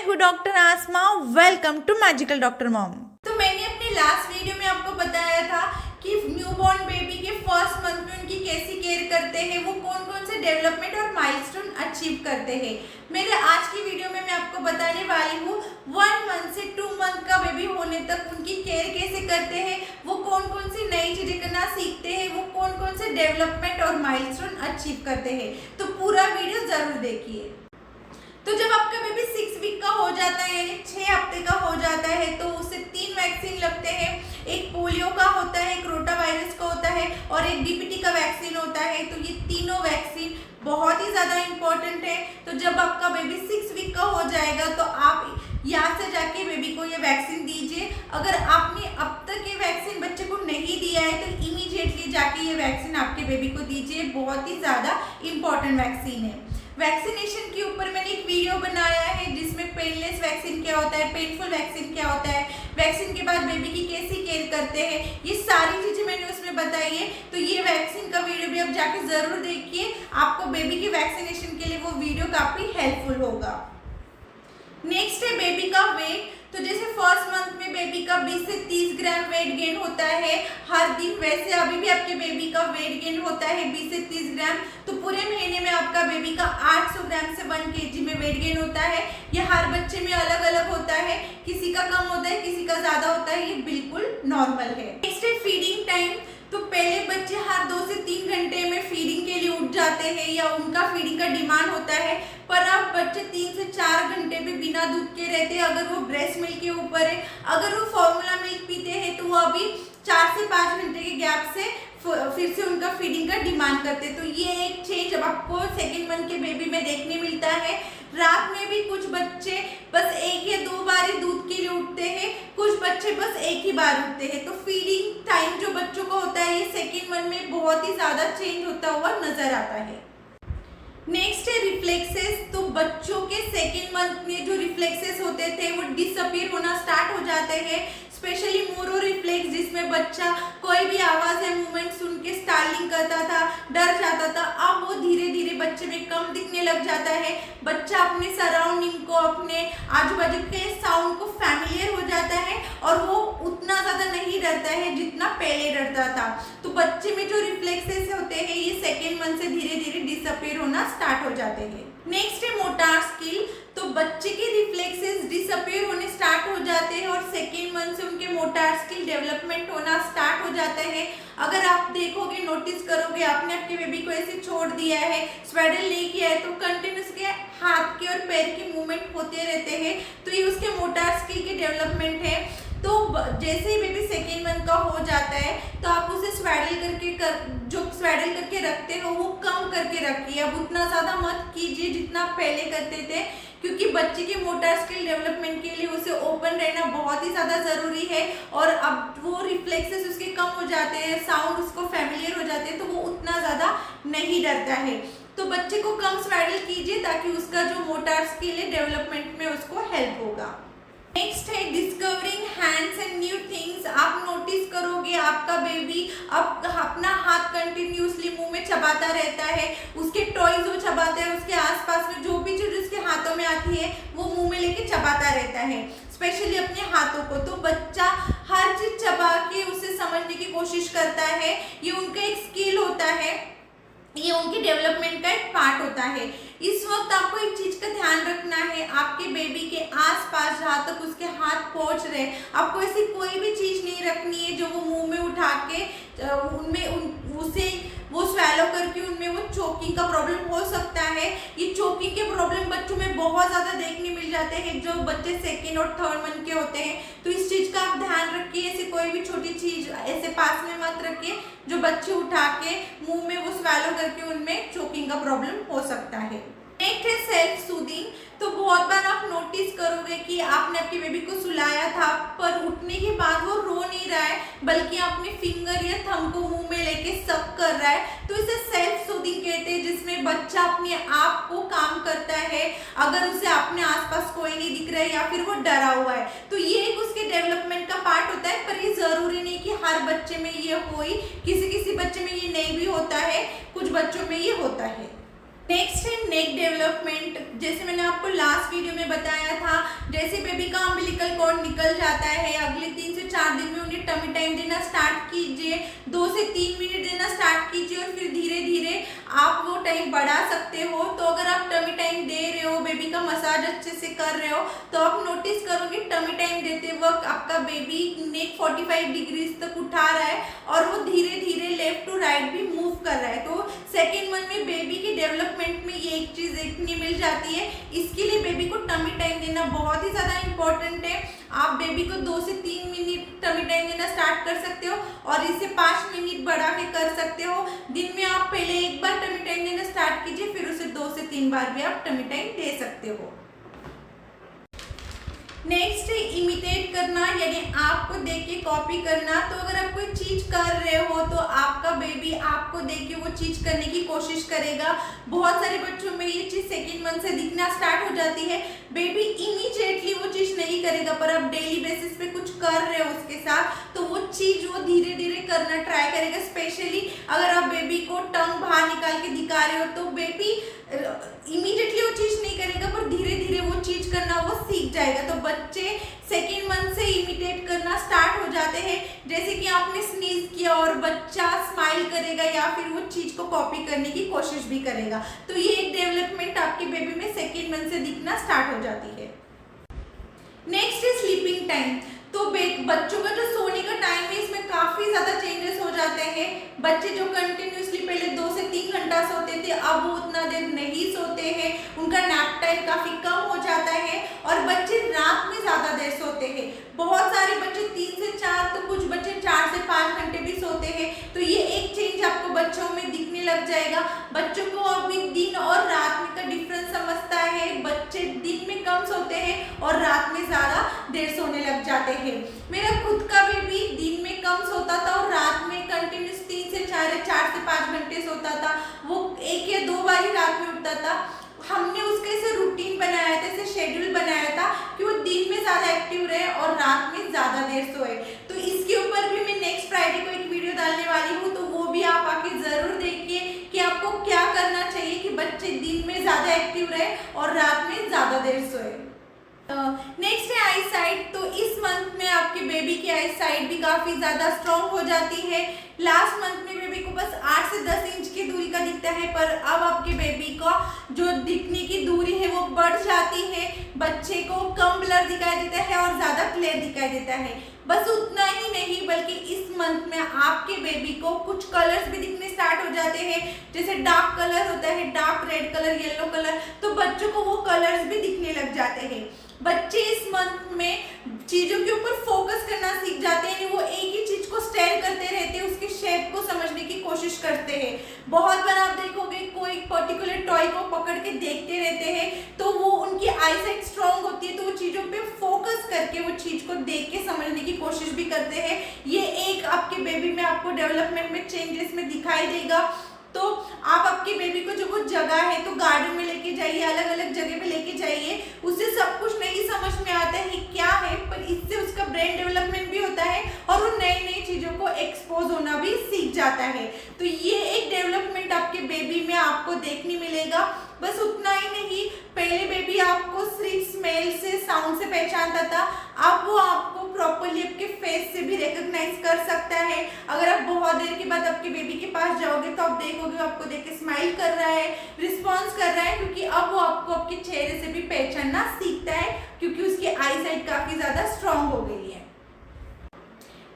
हूँ doctor Asma. Welcome to magical doctor mom. तो मैंने अपने लास्ट वीडियो में आपको बताया था कि न्यूबॉर्न बेबी के फर्स्ट मंथ में उनकी कैसी केयर करते हैं, वो कौन कौन से डेवलपमेंट और माइलस्टोन अचीव करते हैं। मेरे आज की वीडियो में मैं आपको बताने वाली हूँ 1 मंथ से 2 मंथ का बेबी होने तक उनकी केयर कैसे करते हैं, वो कौन कौन सी नई चीजें करना सीखते हैं, वो कौन कौन से डेवलपमेंट और माइलस्टोन अचीव करते हैं। तो पूरा वीडियो जरूर देखिए। तो जब आपका बेबी 6 वीक का हो जाता है यानी 6 हफ्ते का हो जाता है तो उसे 3 वैक्सीन लगते हैं। एक पोलियो का होता है, एक रोटा वायरस का होता है और एक डीपीटी का वैक्सीन होता है। तो ये तीनों वैक्सीन बहुत ही ज़्यादा इम्पोर्टेंट है। तो जब आपका बेबी 6 वीक का हो जाएगा तो आप यहाँ से जाके बेबी को ये वैक्सीन दीजिए। अगर आपने अब तक ये वैक्सीन बच्चे को नहीं दिया है तो इमीडिएटली जाके ये वैक्सीन आपके बेबी को दीजिए। बहुत ही ज़्यादा इम्पोर्टेंट वैक्सीन है। वैक्सीनेशन के ऊपर मैंने एक वीडियो बनाया है जिसमें पेनलेस वैक्सीन क्या होता है, पेनफुल वैक्सीन क्या होता है, वैक्सीन के बाद बेबी की कैसी केयर करते हैं, ये सारी चीजें मैंने उसमें बताई है। तो ये वैक्सीन का वीडियो भी आप जाके जरूर देखिए, आपको बेबी की वैक्सीनेशन के लिए वो वीडियो काफी हेल्पफुल होगा। नेक्स्ट है बेबी का वेट। तो जैसे फर्स्ट मंथ में बेबी का 20 से 30 ग्राम वेट गेन होता है हर दिन, वैसे अभी भी आपके बेबी का वेट गेन होता है 20 से 30 ग्राम। तो पूरे महीने में आपका बेबी का 800 ग्राम से 1 kg में वेट गेन होता है। ये हर बच्चे में अलग अलग होता है, किसी का कम होता है, किसी का ज्यादा होता है, ये बिल्कुल नॉर्मल है। नेक्स्ट है फीडिंग टाइम। तो पहले बच्चे हर 2 से 3 घंटे में फीडिंग के लिए उठ जाते हैं या उनका फीडिंग का डिमांड होता है, पर अब बच्चे 3 से 4 घंटे भी बिना दूध के रहते हैं। अगर वो ब्रेस्ट मिल्क के ऊपर है, अगर वो फॉर्मूला मिल्क पीते हैं तो वो अभी 4 से 5 घंटे के गैप से फिर से उनका फीडिंग का डिमांड करते हैं। तो ये एक चेंज अब आपको सेकेंड मंथ के बेबी में देखने मिलता है। रात में भी कुछ बच्चे बस 1 या 2 बार ही दूध के लिए उठते हैं, कुछ बच्चे बस 1 ही बार उठते हैं। तो फीडिंग टाइम जो बच्चों का होता है ये सेकेंड मंथ में बहुत ही ज्यादा चेंज होता हुआ नजर आता है। नेक्स्ट है रिफ्लेक्सेस। तो बच्चों के सेकेंड मंथ में जो रिफ्लेक्सेस होते थे वो डिसअपीयर होना स्टार्ट हो जाते हैं। स्पेशली मोरो रिफ्लेक्स, जिसमें बच्चा कोई भी आवाज या मूवमेंट सुन के स्टार्लिंग करता था, डर जाता था, अब वो धीरे धीरे बच्चे में कम दिखने लग जाता है। बच्चा अपने सराउंडिंग को, अपने आजू बाजू के साउंड को फैमिलियर हो जाता है और वो उतना ज्यादा नहीं डरता है जितना पहले डरता था। तो बच्चे में जो रिफ्लेक्सेस होते हैं ये सेकेंड मंथ से धीरे धीरे डिसअपीयर होना स्टार्ट हो जाते हैं। नेक्स्ट है मोटार स्किल। तो बच्चे के रिफ्लेक्सेस डिसअपीयर होने स्टार्ट हो जाते हैं और सेकेंड मंथ से उनके मोटार स्किल डेवलपमेंट होना स्टार्ट हो जाता है। अगर आप देखोगे, नोटिस करोगे, आपने आपके बेबी को ऐसे छोड़ दिया है, स्वेडल नहीं किया है, तो कंटिन्यूस के हाथ के और पैर के मूवमेंट होते रहते हैं, तो ये उसके मोटार स्किल की डेवलपमेंट है। तो जैसे ही बेबी सेकेंड मंथ का हो जाता है तो आप उसे स्वेडल जो स्वेडल करके रखते हो वो कम करके रखिए। अब उतना ज़्यादा मत कीजिए जितना पहले करते थे, क्योंकि बच्चे के मोटर स्किल डेवलपमेंट के लिए उसे ओपन रहना बहुत ही ज़्यादा ज़रूरी है। और अब वो रिफ्लेक्सेस उसके कम हो जाते हैं, साउंड उसको फैमिलियर हो जाते हैं, तो वो उतना ज़्यादा नहीं डरता है। तो बच्चे को कम स्वेडल कीजिए ताकि उसका जो मोटर स्किल है डेवलपमेंट में उसको हेल्प होगा। नेक्स्ट है discovering hands and new things. आप नोटिस करोगे आपका बेबी अब अपना हाथ कंटिन्यूसली मुंह में चबाता रहता है, उसके टॉयज वो चबाता है, उसके आसपास में जो भी चीज उसके हाथों में आती है वो मुंह में लेके चबाता रहता है, स्पेशली अपने हाथों को। तो बच्चा हर चीज चबा के उसे समझने की कोशिश करता है, ये उनका एक स्किल होता है, ये उनकी डेवलपमेंट का एक पार्ट होता है। इस वक्त आपको एक चीज का ध्यान रखना है, आपके बेबी के आसपास जहाँ तक उसके हाथ पहुँच रहे, आपको ऐसी कोई भी चीज नहीं रखनी है जो वो मुंह में उठा के उसे वो स्वेलो करके उनमें वो चोकिंग का प्रॉब्लम हो सकता है। ये चोकिंग के प्रॉब्लम बच्चों में बहुत ज्यादा देखने मिल जाते हैं जो बच्चे सेकेंड और थर्ड मंथ के होते हैं। तो इस चीज का आप ध्यान रखिए, ऐसे कोई भी छोटी चीज ऐसे पास में मत रखिए जो बच्चे उठा के मुंह में वो स्वेलो करके उनमें चोकिंग का प्रॉब्लम हो सकता है। नेक्स्ट है सेल्फ सूदिंग। तो बहुत बार आप नोटिस करोगे कि आपने आपके बेबी को सुलाया था पर उठने के बाद वो रो नहीं रहा है, बल्कि अपने फिंगर या थंब को मुंह में लेके सक कर रहा है। तो इसे सेल्फ सूदिंग कहते हैं, जिसमें बच्चा अपने आप को काम करता है अगर उसे अपने आसपास कोई नहीं दिख रहा है या फिर वो डरा हुआ है। तो ये एक उसके डेवलपमेंट का पार्ट होता है, पर ये जरूरी नहीं कि हर बच्चे में ये हो, किसी किसी बच्चे में ये नहीं भी होता है, कुछ बच्चों में ये होता है। नेक्स्ट है नेक डेवलपमेंट। जैसे मैंने आपको लास्ट वीडियो में बताया था जैसे बेबी का अम्बिलिकल कॉर्ड निकल जाता है, अगले 3 से 4 दिन में उन्हें टमी टाइम देना स्टार्ट कीजिए, 2 से 3 मिनट देना स्टार्ट कीजिए और फिर धीरे धीरे आप वो टाइम बढ़ा सकते हो। तो अगर आप टमी टाइम दे रहे हो, बेबी का मसाज अच्छे से कर रहे हो, तो आप नोटिस करोगे टमी टाइम देते वक्त आपका बेबी नेक 45 डिग्रीज तक उठा रहा है और वो धीरे धीरे लेफ्ट टू राइट भी मूव कर रहा है। तो सेकेंड मंथ में बेबी की डेवलपमेंट में ये एक चीज देखने मिल जाती है। इसके लिए बेबी को टमी टाइम देना बहुत ही ज्यादा इंपॉर्टेंट है। आप बेबी को 2 से 3 मिनट टमी टाइम देना स्टार्ट कर सकते हो और इसे 5 मिनट बढ़ा के कर सकते हो। दिन में आप पहले एक बार टमी टाइम देना स्टार्ट कीजिए, फिर उसे 2 से 3 बार भी आप टमी टाइम दे सकते हो। नेक्स्ट है इमिटेट करना, यानी आपको देख के कॉपी करना। तो अगर आप कोई चीज कर रहे हो तो आपका बेबी आपको देख के वो चीज करने की कोशिश करेगा। बहुत सारे बच्चों में ये चीज सेकेंड मंथ से दिखना स्टार्ट हो जाती है। बेबी इमीडिएटली वो चीज नहीं करेगा, पर आप डेली बेसिस पे कुछ कर रहे हो उसके साथ तो वो चीज वो धीरे धीरे करना ट्राई करेगा। स्पेशली अगर आप बेबी को टंग बाहर निकाल के दिखा रहे हो तो बेबी इमीडिएटली वो चीज नहीं करेगा, पर धीरे धीरे वो चीज करना वो सीख जाएगा। तो बच्चे सेकेंड मंथ से इमिटेट करना स्टार्ट हो जाते हैं। जैसे कि आपने स्नीज किया और बच्चा स्माइल करेगा या फिर वो चीज को कॉपी करने की कोशिश भी करेगा। तो ये एक डेवलपमेंट आपके बेबी में सेकेंड मंथ से दिखना स्टार्ट हो जाती है। नेक्स्ट है स्लीपिंग टाइम। तो बच्चों का जो सोने का टाइम है इसमें काफी ज्यादा चेंजेस हो जाते हैं। बच्चे जो कंटिन्यूसली पहले 2 से 3 घंटा सोते थे, अब वो उतना देर नहीं सोते हैं, उनका नैप टाइम काफी कम हो जाता है और बच्चे रात में ज्यादा देर सोते हैं। बहुत सारे बच्चे 3 से 4, तो कुछ बच्चे 4 से 5 घंटे भी सोते हैं। तो ये एक चेंज आपको बच्चों में दिखने लग जाएगा। बच्चों को अभी दिन और रात में का डिफरेंस समझता है। बच्चे दिन में कम सोते हैं और रात में ज्यादा देर सोने लग जाते हैं। मेरा खुद का बेबी दिन में कम सोता था और रात में कंटिन्यूस 3 से 4 या 4 से 5 घंटे सोता था। वो 1 या 2 बार ही रात में उठता था। हमने उसके ऐसे रूटीन बनाया था, ऐसे शेड्यूल बनाया था कि वो दिन में ज्यादा एक्टिव रहे और रात में ज्यादा देर सोए। तो इसके ऊपर भी मैं नेक्स्ट फ्राइडे को एक वीडियो डालने वाली हूँ, तो वो भी आप आके जरूर देखिए कि आपको क्या करना चाहिए कि बच्चे दिन में ज्यादा एक्टिव रहे और रात में ज्यादा देर सोए। नेक्स्ट है आई साइट। तो इस मंथ में आपके बेबी की आई साइट भी काफी ज्यादा स्ट्रॉन्ग हो जाती है। लास्ट मंथ में बेबी को बस 8 से 10 इंच की दूरी का दिखता है, पर अब आपके बेबी को जो दिखने की दूरी है वो बढ़ जाती है। बच्चे को कम ब्लर दिखाई देता है और ज्यादा क्लियर दिखाई देता है। बस उतना ही नहीं बल्कि इस मंथ में आपके बेबी को कुछ कलर्स भी दिखने स्टार्ट हो जाते हैं। जैसे डार्क कलर होता है, dark red colour, yellow colour, तो बच्चों को वो कलर्स भी दिखने लग जाते हैं। बच्चे इस मंथ में चीजों के ऊपर फोकस करना सीख जाते हैं। वो एक ही चीज को स्टेयर करते रहते हैं, उसके शेप को समझने की कोशिश करते हैं। बहुत बार आप देखोगे कोई पर्टिकुलर टॉय को पकड़ के देखते रहते हैं, तो वो उनकी आईसाइट स्ट्रांग होती है, तो वो चीजों पे फोकस करके वो चीज को देख के समझने की कोशिश भी करते हैं। ये एक आपके बेबी में आपको डेवलपमेंट में चेंजेस में दिखाई देगा। तो आप आपके बेबी को जो कुछ जगह है तो गार्डन में लेके जाइए, अलग अलग जगह पे लेके जाइए। उसे सब कुछ नहीं समझ में आता है क्या है, पर इससे उसका ब्रेन डेवलपमेंट भी होता है और वो नई नई चीजों को एक्सपोज होना भी सीख जाता है। तो ये एक डेवलपमेंट आपके बेबी में आपको देखने मिलेगा। बस उतना ही नहीं, पहले बेबी आपको सिर्फ स्मेल से, साउंड से पहचानता था, अब वो आपको प्रॉपर्ली आपके फेस से भी रिकॉग्नाइज कर सकता है। अगर आप बहुत देर के बाद आपके बेबी के पास जाओगे तो आप देखोगे वो आपको देख के स्माइल कर रहा है, रिस्पॉन्स कर रहा है, क्योंकि अब वो आपको आपके चेहरे से भी पहचानना सीखता है, क्योंकि उसकी आई साइट काफी ज्यादा स्ट्रांग हो गई है।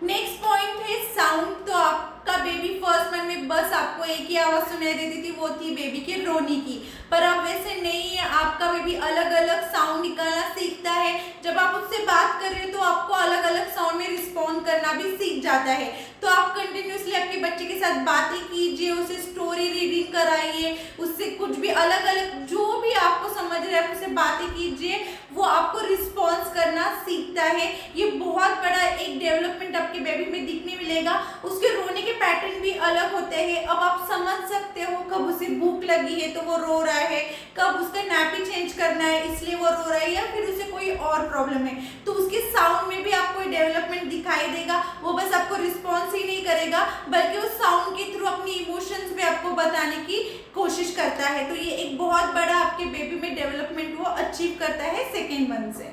नेक्स्ट पॉइंट है साउंड। तो आपका बेबी फर्स्ट मंथ में बस आपको एक ही आवाज सुनाई देती थी, वो थी बेबी के रोने की, पर अब वैसे नहीं है। आपका बेबी अलग अलग साउंड निकालना सीखता है। जब आप उससे बात कर रहे हो तो आपको अलग अलग साउंड में रिस्पॉन्ड करना भी सीख जाता है। तो आप कंटिन्यूसली आपके बच्चे के साथ बातें कीजिए, उसे स्टोरी रीडिंग कराइए, उससे कुछ भी अलग अलग जो भी आपको समझ रहा है उससे बातें कीजिए, वो आपको रिस्पॉन्स करना सीखता है। ये बहुत बड़ा एक डेवलपमेंट आपके बेबी में दिखने मिलेगा। उसके रोने के पैटर्न भी अलग होते हैं। अब आप समझ सकते हो कब उसे भूख लगी है तो वो रो रहा है, कब उसका नैपी चेंज करना है इसलिए वो रो रहा है, या फिर उसे कोई और प्रॉब्लम है। तो उसके साउंड में भी आपको डेवलपमेंट दिखाई देगा। वो बस आपको रिस्पॉन्स ही नहीं करेगा बल्कि उस साउंड के थ्रू अपनी इमोशंस भी आपको बताने की कोशिश करता है। तो ये एक बहुत बड़ा आपके बेबी में डेवलपमेंट वो अचीव करता है सेकेंड मंथ से।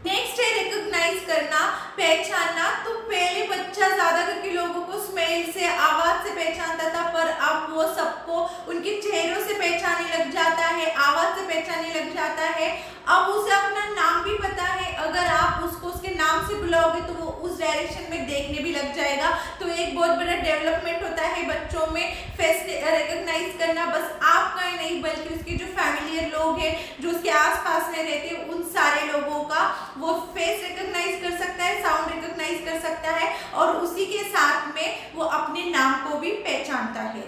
नेक्स्ट है रिकॉग्नाइज करना, पहचानना। तो पहले बच्चा ज्यादा करके लोगों को स्मेल से, आवाज से पहचानता था, पर अब वो सबको उनके चेहरों से पहचानने लग जाता है, आवाज से पहचानने लग जाता है। अब उसे अपना नाम भी पता है, अगर आप उसको उसके नाम से बुलाओगे तो वो उस डायरेक्शन में देखने भी लग जाएगा। तो एक बहुत बड़ा डेवलपमेंट होता है बच्चों में फेस रिकॉग्नाइज करना। बस आपका ही नहीं बल्कि उसके जो फैमिलियर लोग हैं, जो उसके आसपास में रहते हैं, उन सारे लोगों का वो फेस रिकॉग्नाइज कर सकता है, साउंड रिकॉग्नाइज कर सकता है, और उसी के साथ में वो अपने नाम को भी पहचानता है।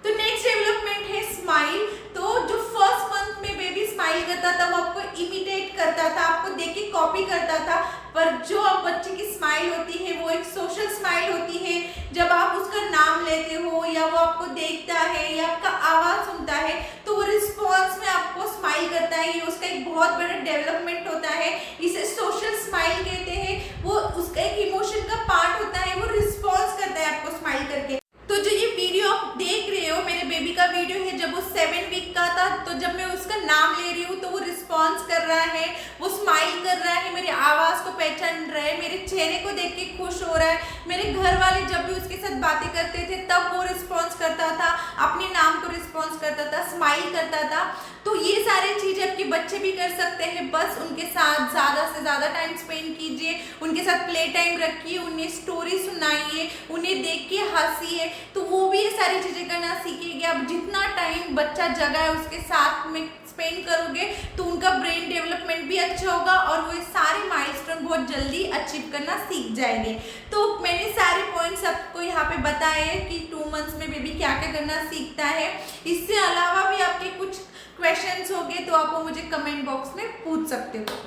तो नेक्स्ट डेवलपमेंट है स्माइल। तो जो फर्स्ट मंथ में बेबी स्माइल करता था वो आपको इमिटेट करता था, आपको देख के कॉपी करता था, पर जो अब बच्चे की स्माइल होती है वो एक सोशल स्माइल होती है। जब आप उसका नाम लेते हो या वो आपको देखता है या आपका आवाज सुनता है तो वो रिस्पॉन्स में आपको स्माइल करता है। ये उसका एक बहुत बड़ा डेवलपमेंट होता है, इसे सोशल स्माइल कहते हैं। वो उसका एक इमोशन का पार्ट होता है, वो रिस्पॉन्स करता है आपको स्माइल करके। तो जो ये वीडियो आप देख रहे हो मेरे बेबी का वीडियो है, जब वो 7 वीक का था, तो जब मैं उसका नाम ले रही हूँ तो वो रिस्पॉन्स कर रहा है, वो स्माइल कर रहा है, मेरी आवाज को पहचान रहा है, मेरे चेहरे को देख के खुश हो रहा है। मेरे घर वाले जब भी उसके साथ बातें करते थे तब वो रिस्पॉन्स करता था, अपने नाम को रिस्पॉन्स करता था, स्माइल करता था। तो ये सारी चीजें आपके बच्चे भी कर सकते हैं। बस उनके साथ ज्यादा से ज्यादा टाइम स्पेंड कीजिए, उनके साथ प्ले टाइम रखिए, उन्हें स्टोरी सुनाइए, उन्हें देख के हंसिए, तो वो भी ये सारी चीजें करना सीखेंगे। अब जितना टाइम बच्चा जगह है उसके साथ में स्पेंड करोगे तो उनका ब्रेन डेवलपमेंट भी अच्छा होगा और वो सारे माइलस्टोन बहुत जल्दी अचीव करना सीख जाएंगे। तो मैंने सारे पॉइंट्स आपको यहाँ पे बताए कि 2 मंथ्स में बेबी क्या क्या करना सीखता है। इससे अलावा भी आपके कुछ क्वेश्चंस होंगे तो आप वो मुझे कमेंट बॉक्स में पूछ सकते हो।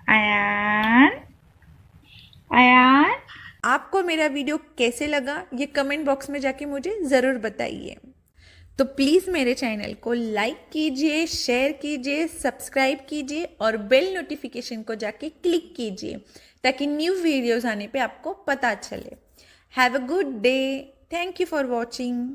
आयान आयान आपको मेरा वीडियो कैसे लगा ये कमेंट बॉक्स में जाके मुझे ज़रूर बताइए। तो प्लीज़ मेरे चैनल को लाइक कीजिए, शेयर कीजिए, सब्सक्राइब कीजिए और बेल नोटिफिकेशन को जाके क्लिक कीजिए ताकि न्यू वीडियोस आने पे आपको पता चले। Have a good day. Thank you for watching.